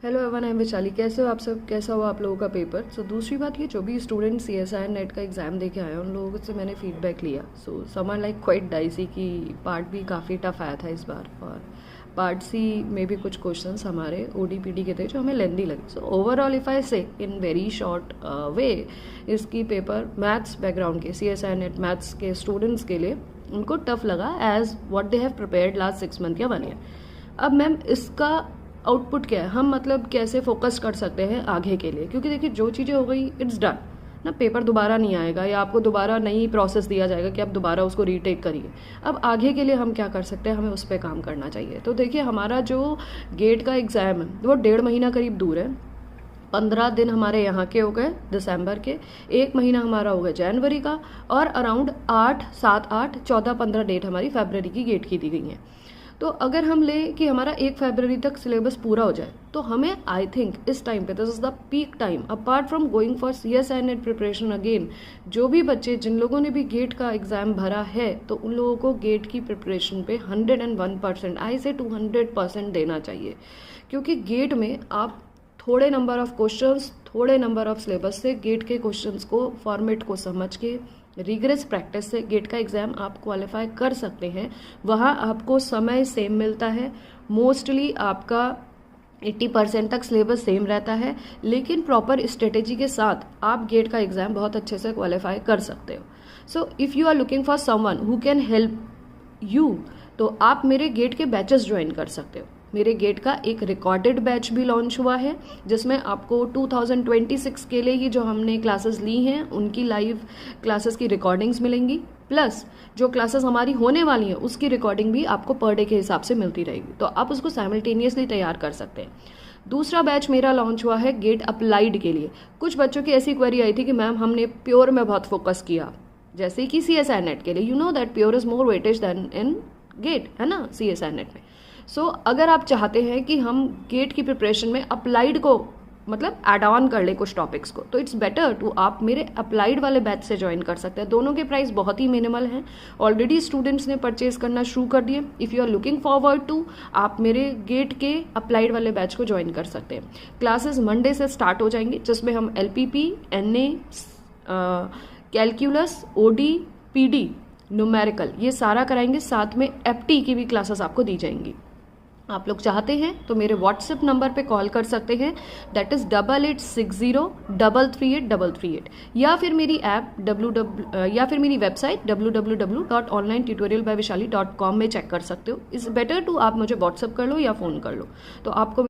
Hello Avon, I am Vaishali. कैसे हो आप सब? कैसा हुआ आप लोगों का पेपर? दूसरी बात, ये जो भी स्टूडेंट CSIR नेट का एग्ज़ाम दे के आए हैं उन लोगों से मैंने फीडबैक लिया। Some are like quite dicey कि पार्ट बी काफ़ी टफ आया था इस बार, और पार्ट सी में भी कुछ क्वेश्चंस हमारे ODPD के थे जो हमें लेंदी लगे। ओवरऑल इफ़ आई से इन वेरी शॉर्ट वे, इसकी पेपर मैथ्स बैकग्राउंड के CSIR नेट मैथ्स के स्टूडेंट्स के लिए उनको टफ लगा as what they have prepared last 6 month या 1 ईयर। अब मैम इसका आउटपुट क्या है, हम मतलब कैसे फोकस कर सकते हैं आगे के लिए? क्योंकि देखिए जो चीज़ें हो गई इट्स डन ना, पेपर दोबारा नहीं आएगा या आपको दोबारा नई प्रोसेस दिया जाएगा कि आप दोबारा उसको रीटेक करिए। अब आगे के लिए हम क्या कर सकते हैं, हमें उस पर काम करना चाहिए। तो देखिए हमारा जो गेट का एग्ज़ाम है वो 1.5 महीना करीब दूर है। 15 दिन हमारे यहाँ के हो गए दिसंबर के, 1 महीना हमारा हो गया जनवरी का, और अराउंड 8, 7, 8, 14, 15 डेट हमारी फरवरी की गेट की दी गई है। तो अगर हम लें कि हमारा 1 फरवरी तक सिलेबस पूरा हो जाए तो हमें आई थिंक इस टाइम पे this is the peak time apart from going for CSIR net preparation again. जो भी बच्चे जिन लोगों ने भी गेट का एग्जाम भरा है तो उन लोगों को गेट की प्रिपरेशन पे 101%, आई से 200% देना चाहिए। क्योंकि गेट में आप थोड़े नंबर ऑफ क्वेश्चंस, थोड़े नंबर ऑफ सिलेबस से गेट के क्वेश्चंस को, फॉर्मेट को समझ के रिगरस प्रैक्टिस से गेट का एग्ज़ाम आप क्वालिफाई कर सकते हैं। वहाँ आपको समय सेम मिलता है, मोस्टली आपका 80% तक सिलेबस सेम रहता है, लेकिन प्रॉपर स्ट्रेटेजी के साथ आप गेट का एग्ज़ाम बहुत अच्छे से क्वालिफाई कर सकते हो। So if you are looking for someone who can help you, तो आप मेरे गेट के बैचेस ज्वाइन कर सकते हो। मेरे गेट का एक रिकॉर्डेड बैच भी लॉन्च हुआ है जिसमें आपको 2026 के लिए ये जो हमने क्लासेस ली हैं उनकी लाइव क्लासेस की रिकॉर्डिंग्स मिलेंगी, प्लस जो क्लासेस हमारी होने वाली हैं उसकी रिकॉर्डिंग भी आपको पर डे के हिसाब से मिलती रहेगी, तो आप उसको साइमल्टेनियसली तैयार कर सकते हैं। दूसरा बैच मेरा लॉन्च हुआ है गेट अप्लाइड के लिए। कुछ बच्चों की ऐसी क्वेरी आई थी कि मैम हमने प्योर में बहुत फोकस किया, जैसे कि CSIR नेट के लिए, you know that pure is more weightage than in GATE, है ना, CSIR नेट में। अगर आप चाहते हैं कि हम गेट की प्रिपरेशन में अप्लाइड को मतलब एड ऑन कर ले कुछ टॉपिक्स को, तो इट्स बेटर टू आप मेरे अप्लाइड वाले बैच से ज्वाइन कर सकते हैं। दोनों के प्राइस बहुत ही मिनिमल हैं, ऑलरेडी स्टूडेंट्स ने परचेज करना शुरू कर दिए। If you are looking forward to, आप मेरे गेट के अप्लाइड वाले बैच को ज्वाइन कर सकते हैं। क्लासेस मंडे से स्टार्ट हो जाएंगी जिसमें हम LPP, NA, calculus, OD, PD, numerical ये सारा कराएंगे। साथ में FT की भी क्लासेस आपको दी जाएंगी। आप लोग चाहते हैं तो मेरे व्हाट्सएप नंबर पे कॉल कर सकते हैं, दैट इज़ 8860338338, या फिर मेरी ऐप या फिर मेरी वेबसाइट www.onlinetutorialbyvishali.com में चेक कर सकते हो। इट्स बेटर टू आप मुझे व्हाट्सएप कर लो या फ़ोन कर लो, तो आपको